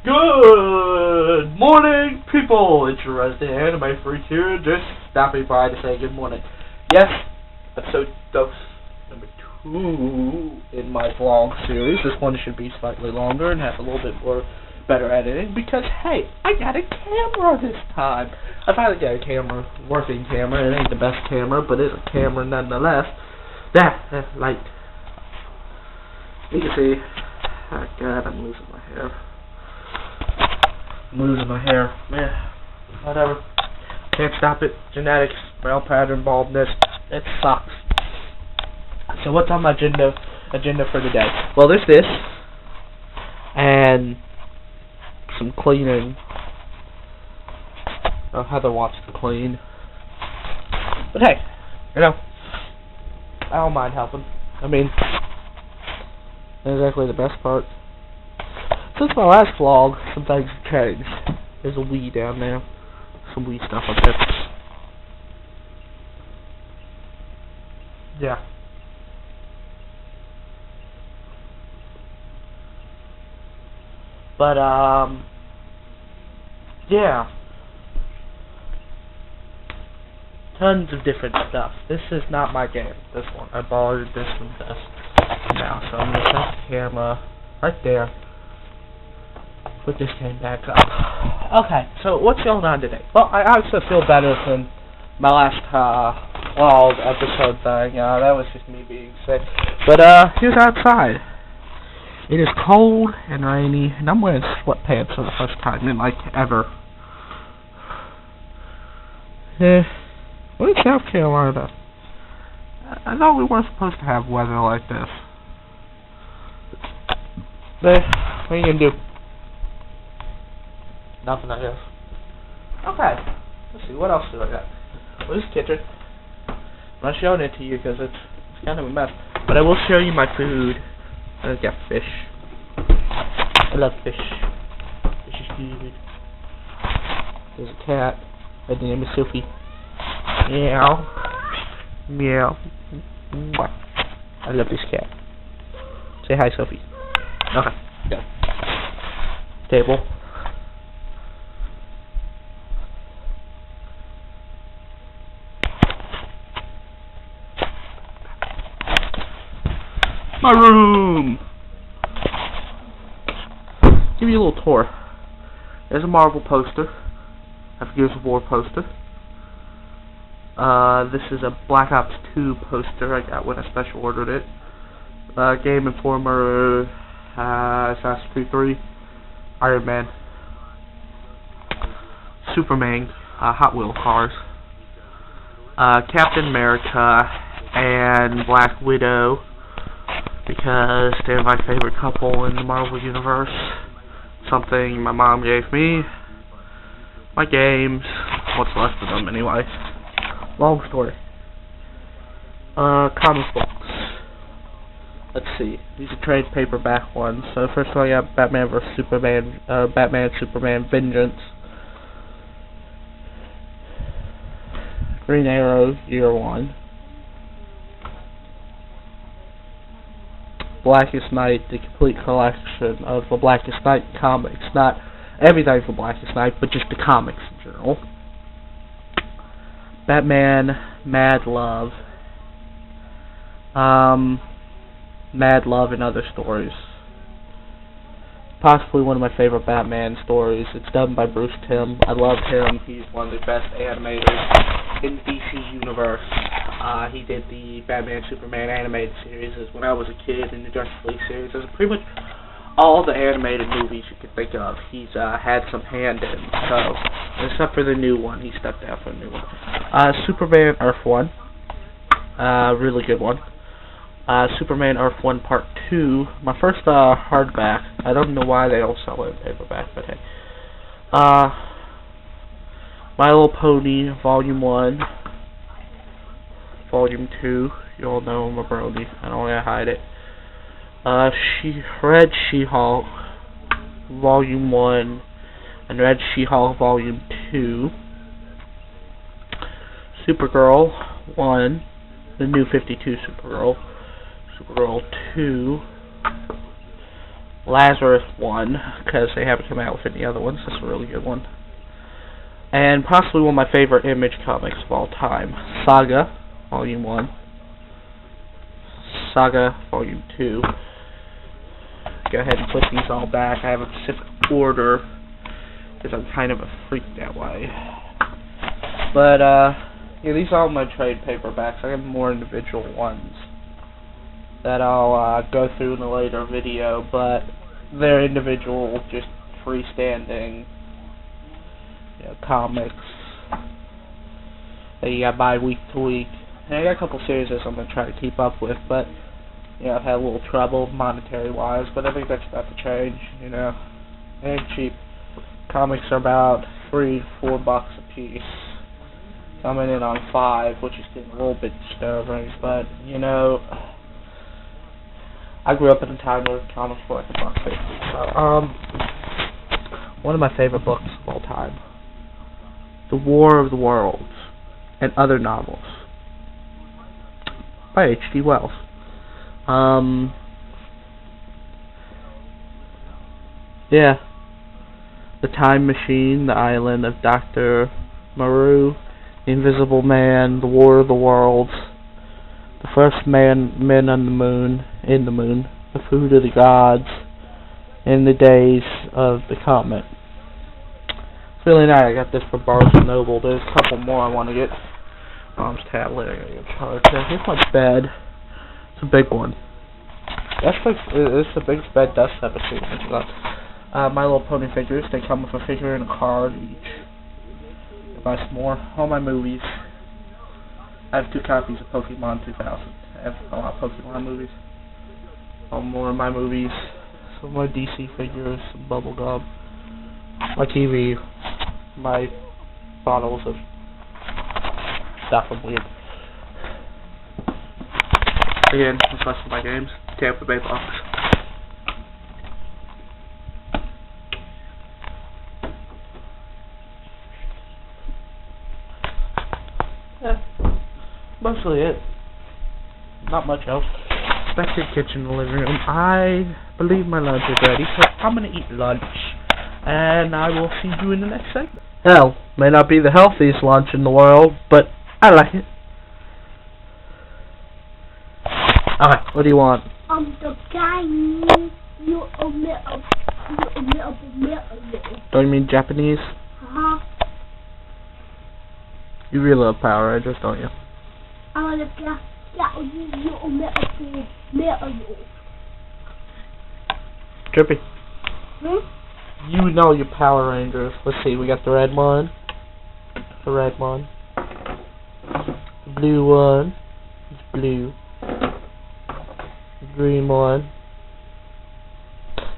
Good morning, people! It's your resident anime freak here, just stopping by to say good morning. Yes, episode dose number 2 in my vlog series. This one should be slightly longer and have a little bit more better editing because, hey, I got a camera this time. I finally got a camera, working camera. It ain't the best camera, but it's a camera nonetheless. Like, you can see, oh God, I'm losing my hair. Yeah, whatever. Can't stop it. Genetics, male pattern baldness. It sucks. So what's on my agenda for the day? Well, there's this and some cleaning. Oh, Heather wants to clean, but hey, you know, I don't mind helping. I mean, not exactly the best part. Since my last vlog, some things have changed. There's a Wii down there. Some Wii stuff up there. Yeah. But, yeah. Tons of different stuff. This is not my game, this one. I borrowed this from this. Now, so I'm going to set the camera right there. Put this game back up. Okay, so what's going on today? Well, I also feel better than my last vlog episode thing. That was just me being sick. But here's outside. It is cold and rainy, and I'm wearing sweatpants for the first time in like ever. We're in South Carolina. I thought we weren't supposed to have weather like this. But what are you gonna do? Nothing, I guess. Okay. Let's see, what else do I got? Well, this kitchen. I'm not showing it to you because it's kind of a mess. But I will show you my food. I got fish. I love fish. Fish is good. There's a cat. Her name is Sophie. Meow. Meow. I love this cat. Say hi, Sophie. Okay. Go. Table. My room! Give you a little tour. There's a Marvel poster. A Gears of War poster. This is a Black Ops 2 poster I got when I special ordered it. Game Informer, Assassin's Creed 3, Iron Man, Superman, Hot Wheel cars, Captain America, and Black Widow. Because they're my favorite couple in the Marvel Universe. Something my mom gave me. My games. What's left of them anyway. Long story. Comic books. Let's see. These are trade paperback ones. So first one I got Batman vs Superman. Batman Superman Vengeance. Green Arrow Year 1. Blackest Night, the complete collection of the Blackest Night comics. Not everything from Blackest Night, but just the comics in general. Batman, Mad Love. Mad Love and Other Stories. Possibly one of my favorite Batman stories. It's done by Bruce Timm. I love him. He's one of the best animators in the DC universe. He did the Batman Superman animated series when I was a kid, in the Justice League series. There's pretty much all the animated movies you can think of. He's had some hand in. So, except for the new one, he stepped out for the new one. Superman Earth 1. Really good one. Superman Earth 1 Part 2. My first hardback. I don't know why they don't sell it in paperback, but hey. My Little Pony Volume 1. Volume 2. You all know I'm a brony. I don't want to hide it. Red She-Hulk Volume 1 and Red She-Hulk Volume 2. Supergirl 1. The New 52 Supergirl. Supergirl 2. Lazarus 1, because they haven't come out with any other ones. That's a really good one. And possibly one of my favorite Image comics of all time, Saga, Volume 1. Saga, Volume 2. Go ahead and put these all back. I have a specific order, because I'm kind of a freak that way. But, yeah, these are all my trade paperbacks. I have more individual ones that I'll go through in a later video, but they're individual, just freestanding, you know, comics that you gotta buy week to week. And I got a couple series I'm gonna try to keep up with, but you know, I've had a little trouble monetary wise, but I think that's about to change. You know, it ain't cheap. Comics are about $3 to $4 a piece. Coming in on $5, which is getting a little bit disturbing, but you know, I grew up in a time where comics were like $1.50. So, one of my favorite books of all time, The War of the Worlds and Other Novels by H.G. Wells. Yeah, The Time Machine, The Island of Dr. Moreau, The Invisible Man, The War of the Worlds, The First Men on the Moon, The Food of the Gods, and The Days of the Comet. It's really nice. I got this from Barnes & Noble. There's a couple more I want to get. Mom's tablet. I gotta get charged. Here's my bed. It's a big one. It's the biggest bed Dust ever seen. My Little Pony figures. They come with a figure and a card each. Buy some more. All my movies. I have 2 copies of Pokemon 2000. I have a lot of Pokemon movies. All more of my movies. Some more DC figures. Some bubble gum. My TV. My bottles of stuff I'm weird. Again, this is less of my games. Tampa Bay Bucks. Yeah, mostly it. Not much else. Back to the kitchen, the living room. I believe my lunch is ready, so I'm gonna eat lunch, and I will see you in the next segment. Hell, may not be the healthiest lunch in the world, but I like it. Alright, what do you want? The guy Don't you mean Japanese? You really love Power Rangers, don't you? Trippy. You know your Power Rangers. Let's see, we got the red one. The red one. The blue one. It's blue. The green one.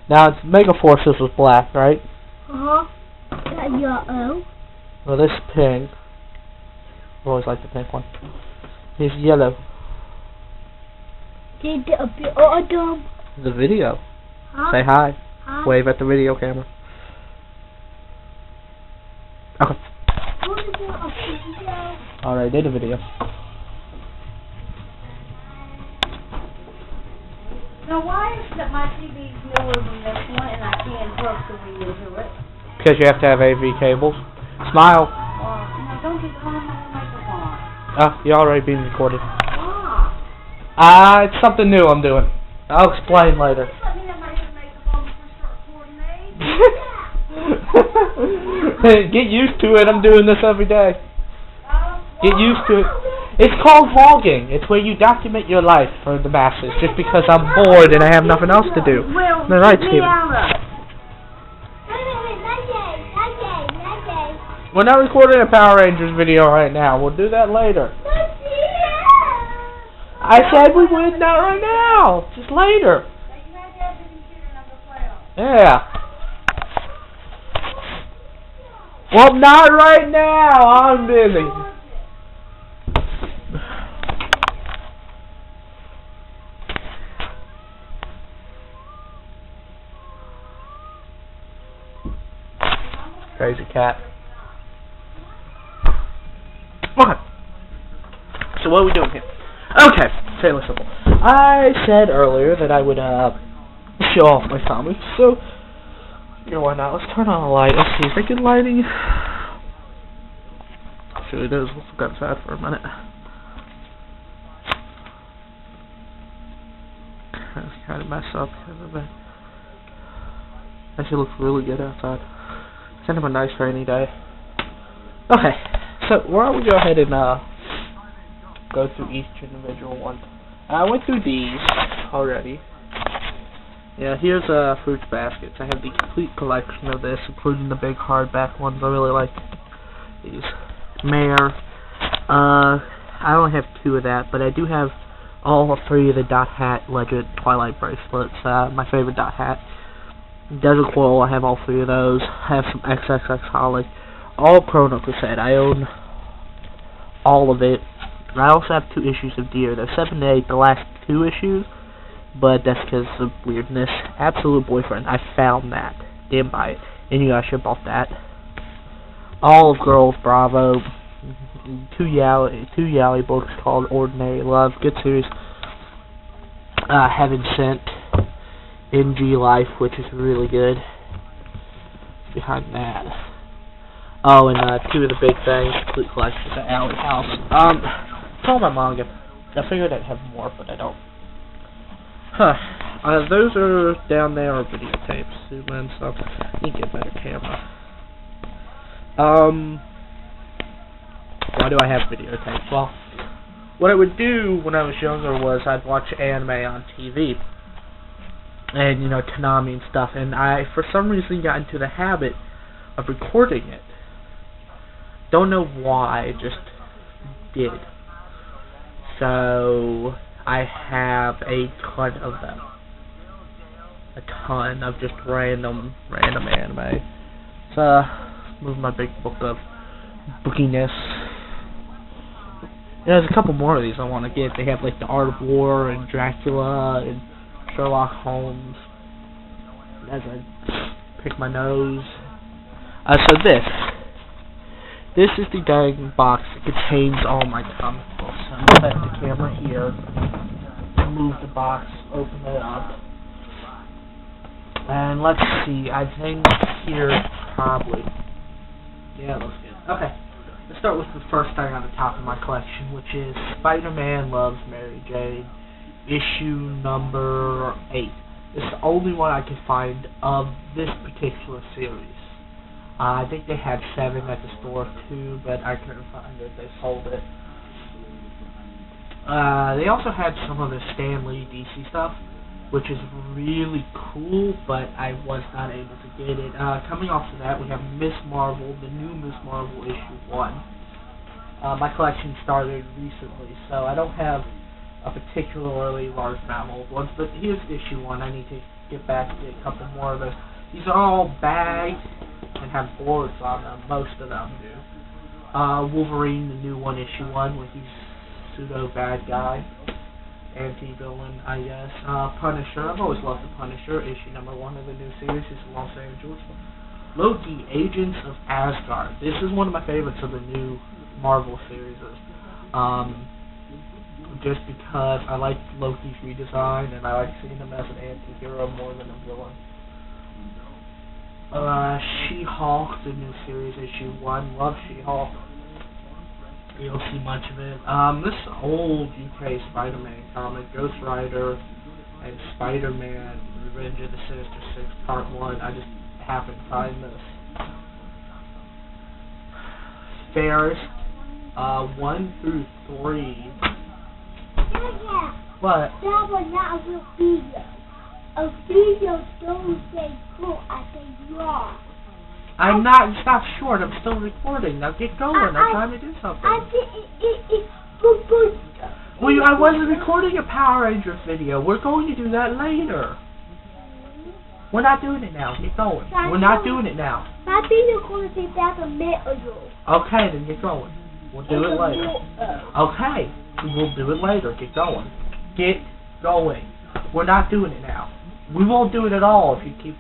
Now it's Mega Forces was black, right? That yellow. Well, this is pink. I always like the pink one. Here's yellow. Did a bit autumn. The video. Say hi. Wave at the video camera. Okay. Alright, did a video. Now why is it that my TV's newer than this one and I can't hook the video to it? Because you have to have AV cables. Smile. Now don't get on my microphone. You already being recorded. Ah. It's something new I'm doing. I'll explain later. Just let me have my microphone before I start recording, Get used to it. I'm doing this every day. Get used to it. It's called vlogging. It's where you document your life for the masses just because I'm bored and I have nothing else to do. Well, all right, get me Steven. out of it. We're not recording a Power Rangers video right now. We'll do that later. I said we would, not right now. Just later. Yeah. Well, not right now. I'm busy. Crazy cat. Okay. So what are we doing here? Okay, fairly simple. I said earlier that I would show off my comics. So, here, why not? Let's turn on a light. Let's see, is that good lighting? Actually, it is. Let's look outside for a minute. That's kind of messed up. Actually looks really good outside. It's kind of a nice rainy day. Okay, so why don't we go ahead and go through each individual one. I went through these already. Yeah, here's Fruits Baskets. I have the complete collection of this, including the big hardback ones. I really like these. Mare. I only have 2 of that, but I do have all 3 of the Dot Hat Legend Twilight bracelets. My favorite Dot Hat. Desert Coil, I have all 3 of those. I have some XXX Holly. All Chrono Cassette. I own all of it. I also have 2 issues of Deer. They're 7 to 8, the last 2 issues, but that's because of weirdness. Absolute Boyfriend. I found that. Didn't buy it. And you guys should have bought that. All of Girls Bravo. 2 Yali books called Ordinary Love. Good series. Heaven Sent. MG Life, which is really good. Behind that. Oh, and 2 of the big things. Complete collections at Alley House. It's all my manga. I figured I'd have more, but I don't. Those are down there are videotapes. Zoom in, so I need to get a better camera. Why do I have videotapes? Well, what I would do when I was younger was I'd watch anime on TV. And, you know, Konami and stuff. And I, for some reason, got into the habit of recording it. Don't know why, just did. So, I have a ton of them. A ton of just random anime. So, move my big book of bookiness. There's a couple more of these I want to get. They have like The Art of War and Dracula and Sherlock Holmes. As I pick my nose. So this is the dang box that contains all my comic books. I'm going to set the camera here, move the box, open it up, and let's see, I think here probably, yeah, looks good. Okay, let's start with the first thing on the top of my collection, which is Spider-Man Loves Mary Jane, issue number 8. It's the only one I could find of this particular series. I think they had 7 at the store too, but I couldn't find it. They sold it. They also had some of the Stan Lee DC stuff, which is really cool, but I was not able to get it. Coming off of that, we have Miss Marvel, the new Miss Marvel issue 1. My collection started recently, so I don't have a particularly large amount of ones, but here's issue 1. I need to get back to get a couple more of those. These are all bagged and have boards on them. Most of them do. Wolverine, the new one, issue 1, with his pseudo bad guy, anti-villain, I guess. Punisher. I've always loved the Punisher. Issue number 1 of the new series is Los Angeles. Loki, Agents of Asgard. This is one of my favorites of the new Marvel series. Just because I like Loki's redesign and I like seeing him as an anti-hero more than a villain. She-Hulk, the new series, issue 1. Love She-Hulk. You don't see much of it. This old UK Spider-Man comic, Ghost Rider and Spider-Man, Revenge of the Sinister Six, Part 1. I just happened to find this. Ferris, 1 through 3. Yeah. What? That was not a real video. A video don't say cool, I say raw. I'm not, stop short, I'm still recording. Now get going, I'm trying to do something. I think Well, I wasn't recording a Power Rangers video. We're going to do that later. We're not doing it now, get going. We're not doing it now. My video going to say that's a minute ago. Okay, then get going. We'll do it later. Okay, we'll do it later, get going. Get going. We're not doing it now. We won't do it at all if you keep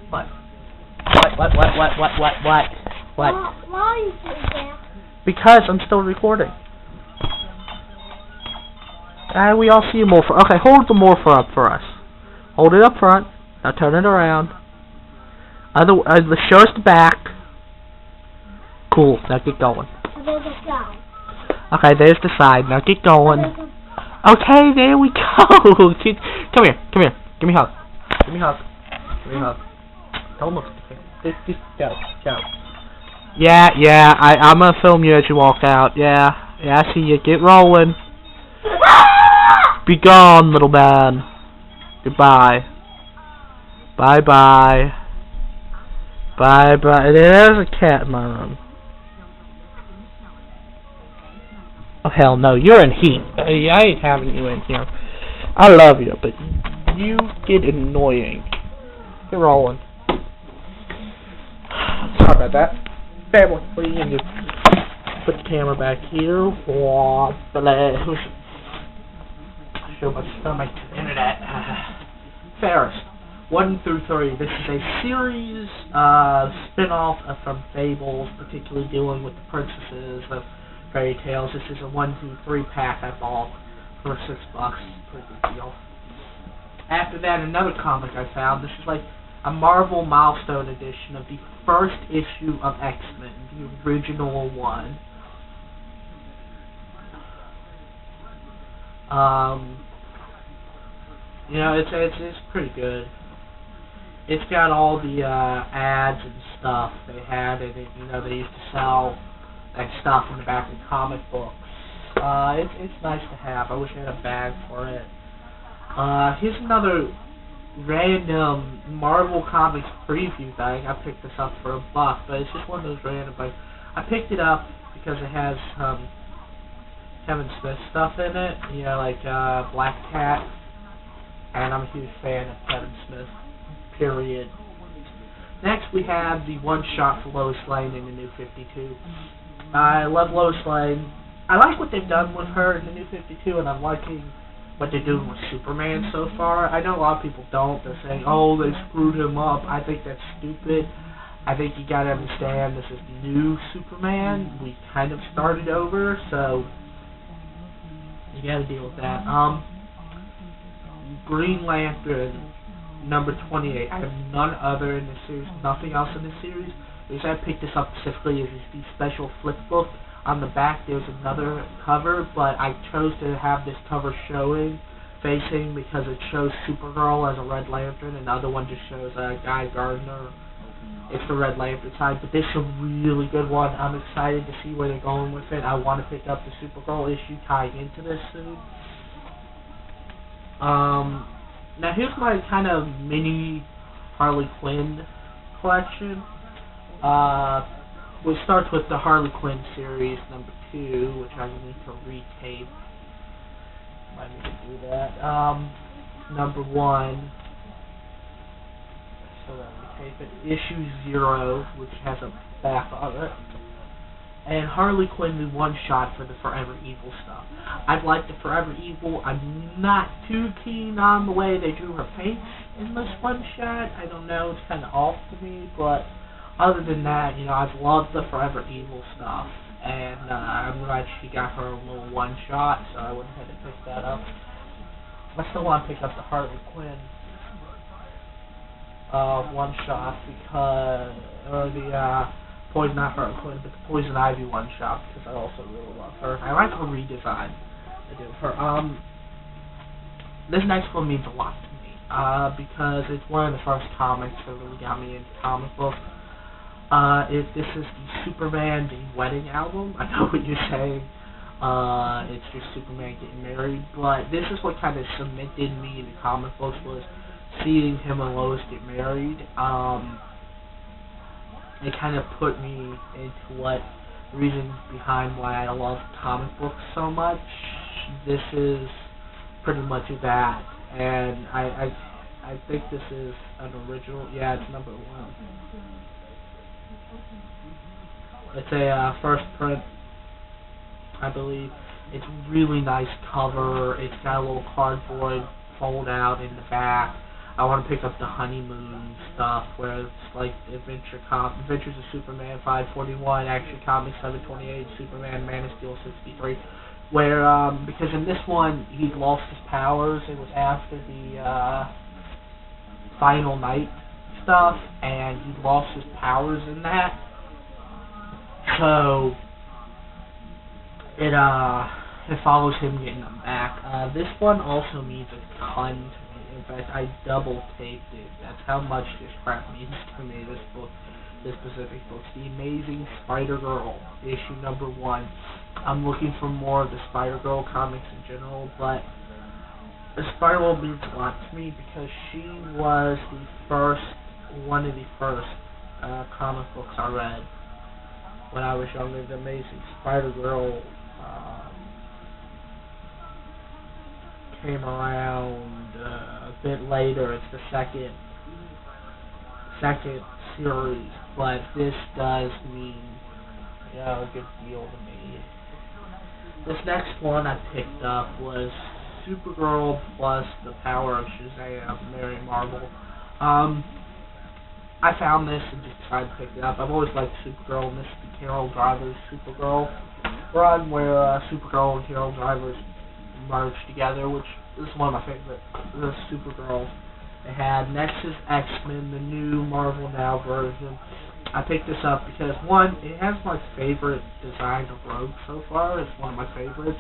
what? What? Why are you doing that? Because I'm still recording. We all see a morpher. Okay, hold the morpher up for us. Hold it up front. Now turn it around. Show us the back. Cool. Now get going. There's a guy. Okay, there's the side. Now get going. Okay, there we go. Come here. Come here. Give me a hug. Give me a hug. Give me a hug. Don't look at the camera. Just go. Go. Yeah. I'm gonna film you as you walk out. Yeah, I see you. Get rolling. Be gone, little man. Goodbye. Bye-bye. Bye-bye. There's a cat in my room. Oh, hell no. You're in heat. I ain't having you in here. I love you, but you get annoying. Get rolling. Sorry about that. Family, please. And just put the camera back here. Show my stomach to the internet. Ferris, 1 through 3. This is a series spin-off from Fables, particularly dealing with the princesses of fairy tales. This is a 1 through 3 pack I bought for $6. Pretty good deal. After that, another comic I found. This is like a Marvel milestone edition of the first issue of X-Men, the original one. You know, it's pretty good. It's got all the ads and stuff they had in it. You know, they used to sell that stuff in the back of comic books. It's nice to have. I wish I had a bag for it. Here's another random Marvel Comics preview thing. I picked this up for $1, but it's just one of those random things. I picked it up because it has Kevin Smith stuff in it. You know, like Black Cat. And I'm a huge fan of Kevin Smith, period. Next, we have the one-shot for Lois Lane in the New 52. I love Lois Lane. I like what they've done with her in the New 52, and I'm liking what they're doing with Superman so far. I know a lot of people don't. They're saying, oh, they screwed him up. I think that's stupid. I think you gotta understand this is new Superman. We kind of started over, so you gotta deal with that. Green Lantern, number 28. I have none other in this series, nothing else in this series. The reason I picked this up specifically is the special flip book. On the back there's another cover, but I chose to have this cover facing because it shows Supergirl as a Red Lantern, and the other one just shows Guy Gardner. It's the Red Lantern side, but this is a really good one. I'm excited to see where they're going with it. I want to pick up the Supergirl issue tying into this soon. Now here's my kind of mini Harley Quinn collection. We start with the Harley Quinn series number 2, which I need to retape. I need to do that. Number 1. So let me tape it. Issue 0, which has a back on it. And Harley Quinn, the one-shot for the Forever Evil stuff. I'd like the Forever Evil. I'm not too keen on the way they drew her face in this one-shot. I don't know, it's kind of off to me, but other than that, you know, I've loved the Forever Evil stuff, and I'm glad she got her little one-shot, so I went ahead and picked that up. I still want to pick up the Harley Quinn one-shot because, or the not Harley Quinn, but the Poison Ivy one-shot, because I also really love her. I like her redesign they did with her. This next one means a lot to me, because it's one of the first comics that really got me into comic books. This is the Superman The Wedding album. I know what you're saying. It's just Superman getting married, but this is what kind of cemented me into comic books, was seeing him and Lois get married. It kind of put me into what the reasons behind why I love comic books so much. This is pretty much that, and I think this is an original. Yeah, it's number 1. It's a first print, I believe. It's really nice cover. It's got a little cardboard fold out in the back. I want to pick up the Honeymoon stuff, where it's like Adventures of Superman 541, Action Comics 728, Superman Man of Steel 63, where because in this one he lost his powers. It was after Final Night stuff, and he lost his powers in that. So it follows him getting them back. This one also means a ton to me. In fact, I double taped it. That's how much this crap means to me. This specific book, The Amazing Spider-Girl, issue number 1. I'm looking for more of the Spider-Girl comics in general, but the Spider-Girl means a lot to me because she was one of the first comic books I read when I was younger. The Amazing Spider-Girl came around a bit later. It's the second series, but this does mean a good deal to me. This next one I picked up was Supergirl plus the Power of Shazam, Mary Marvel. I found this and just decided to pick it up. I've always liked Supergirl, and this is the Carol Driver's Supergirl run where Supergirl and Carol Driver's merged together, which is one of my favorite Supergirls they had. Next is X-Men, the new Marvel Now version. I picked this up because, one, it has my favorite design of Rogue so far. It's one of my favorites.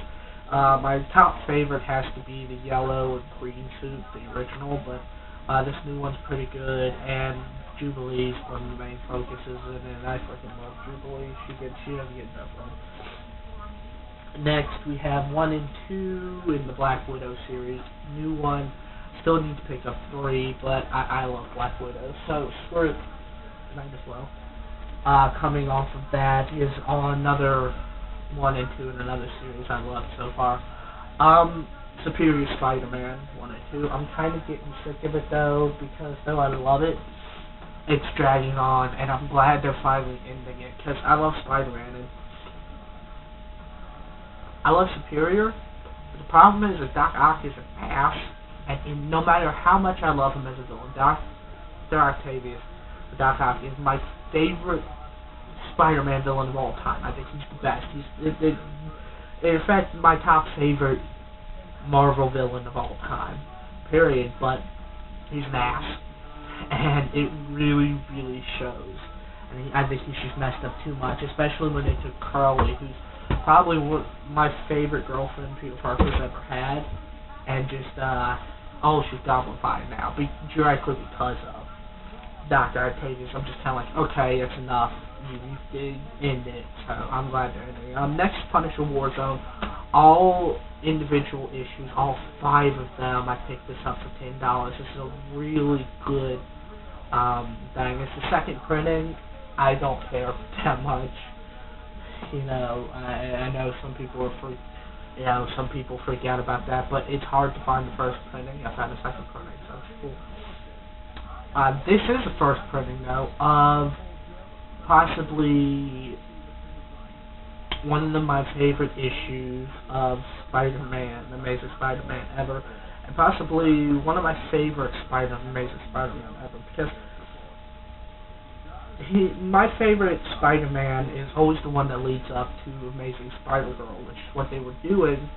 My top favorite has to be the yellow and green suit, the original, but this new one's pretty good, and Jubilee's one of the main focuses in it, and I freaking love Jubilee. She doesn't get enough love. Next, we have 1 and 2 in the Black Widow series. New one. Still need to pick up 3, but I love Black Widow, so screw it. Might as well. Coming off of that is another 1 and 2 in another series I love so far. Superior Spider-Man 1 and 2. I'm kind of getting sick of it though, because though I love it, it's dragging on, and I'm glad they're finally ending it, because I love Spider-Man, and I love Superior, but the problem is that Doc Ock is an ass, and no matter how much I love him as a villain, Dr. Octavius, Doc Ock, is my favorite Spider-Man villain of all time. I think he's the best. He's, in fact, my top favorite Marvel villain of all time, period, but he's an ass, and it really, really shows. And I think he's just messed up too much, especially when they took Carly, who's probably my favorite girlfriend Peter Parker's ever had, and just, she's Goblin-fied now, directly because of Dr. Octavius. I'm just kind of like, okay, that's enough. You did end it, so I'm glad they're ending it. Next, Punisher Warzone. All individual issues, all 5 of them. I picked this up for $10. This is a really good thing. It's the second printing. I don't care that much. I know some people freak out about that, but it's hard to find the first printing. I found the second printing, so it's cool. This is the first printing, though, of possibly one of my favorite issues of Spider-Man, the Amazing Spider-Man ever, and possibly one of my favorite Amazing Spider-Man ever, because my favorite Spider-Man is always the one that leads up to Amazing Spider-Girl, which is what they were doing,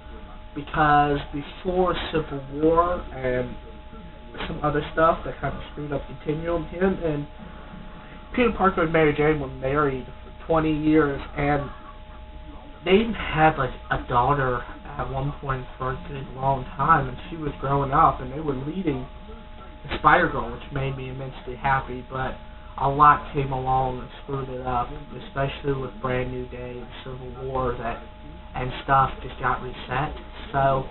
because before Civil War and some other stuff that kind of screwed up Continuum, him and Peter Parker and Mary Jane were married for 20 years, and they even had like a daughter at one point for a good long time, and she was growing up, and they were leading the Spider-Girl, which made me immensely happy, but a lot came along and screwed it up, especially with Brand New Day and Civil War, and stuff just got reset. So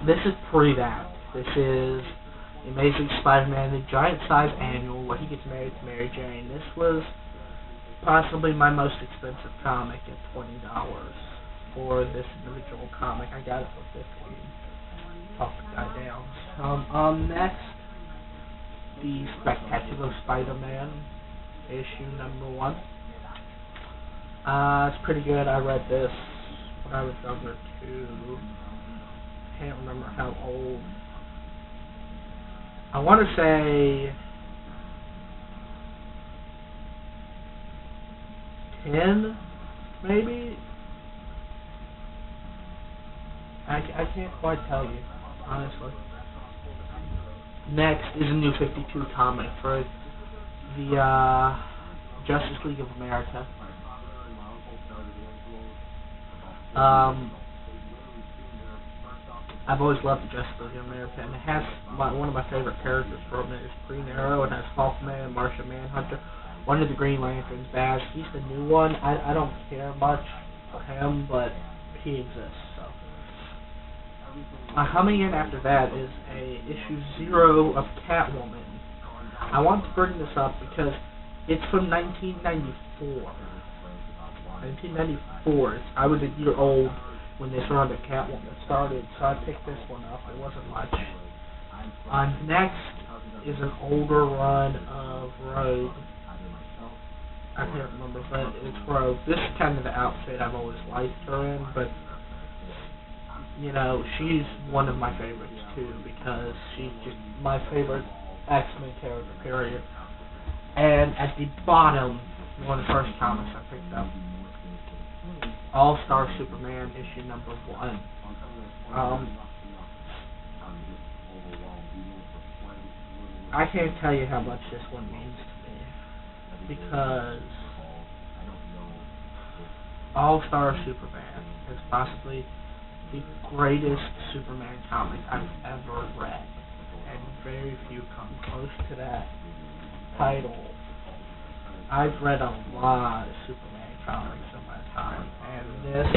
this is that. This is The Amazing Spider-Man, the giant-size annual, where he gets married to Mary Jane. This was possibly my most expensive comic at $20 for this individual comic. I got it for $15. Talk the guy down. Next, the Spectacular Spider-Man, issue number 1. It's pretty good. I read this when I was younger too. Can't remember how old. I want to say 10, maybe? I can't quite tell you, honestly. Next is a New 52 comic for the Justice League of America. I've always loved the Justice League of America, and it has one of my favorite characters from it is Green Arrow. It has Hawkman, Martian Manhunter, one of the Green Lanterns, Baz. He's the new one. I don't care much for him, but he exists. So coming in after that is issue 0 of Catwoman. I want to bring this up because it's from 1994. 1994. I was a year old when this run of Catwoman started, so I picked this one up. It wasn't much. Next is an older run of Rogue. I can't remember, but it's Rogue. This is kind of the outfit I've always liked her in, but you know, she's one of my favorites too, because she's just my favorite X-Men character, period. And at the bottom, one of the first comics I picked up, All-Star Superman issue number 1. I can't tell you how much this one means to me, because All-Star Superman is possibly the greatest Superman comic I've ever read, and very few come close to that title. I've read a lot of Superman comics in my time, and this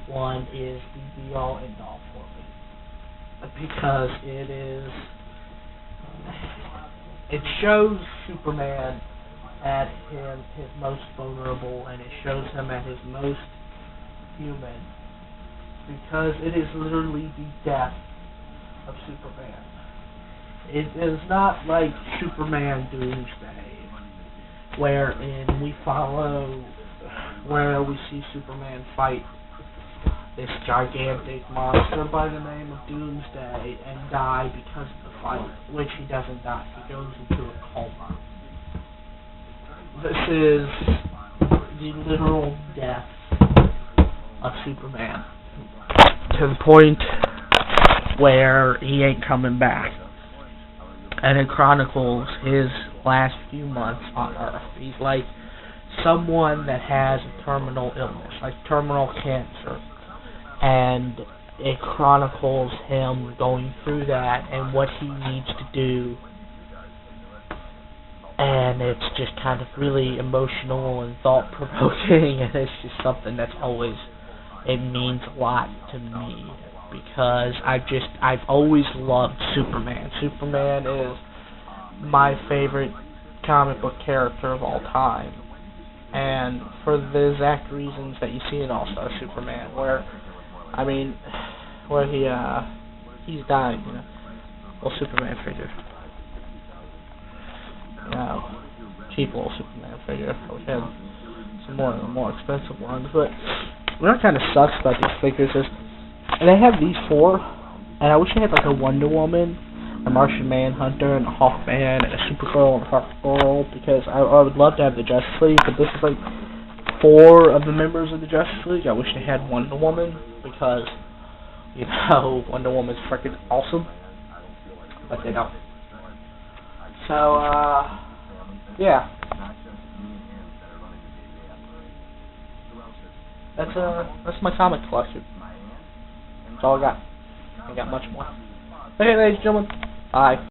one is the be-all end-all for me, because it shows Superman at his most vulnerable, and it shows him at his most human, because it is literally the death of Superman. It is not like Superman Doomsday, wherein we see Superman fight this gigantic monster by the name of Doomsday and die because of the fight, which he doesn't die. He goes into a coma. This is the literal death of Superman, to the point where he ain't coming back. And it chronicles his last few months on Earth. He's like someone that has a terminal illness, like terminal cancer. And it chronicles him going through that and what he needs to do. And it's just kind of really emotional and thought-provoking, and it's just something that's always, it means a lot to me, because I've always loved Superman. Superman is my favorite comic book character of all time, and for the exact reasons that you see in All-Star Superman, where he's dying, you know, well, Superman figure. Cheap little Superman figure. We had some more expensive ones, but what kind of sucks about these figures is, and they have these 4, and I wish they had like a Wonder Woman, a Martian Manhunter, and a Hawkman, and a Supergirl, and a Hawkgirl, because I would love to have the Justice League, but this is like 4 of the members of the Justice League. I wish they had Wonder Woman, because, you know, Wonder Woman's freaking awesome, but they don't. So, yeah. That's my comic collection. That's all I got. I ain't got much more. Okay, ladies and gentlemen, bye.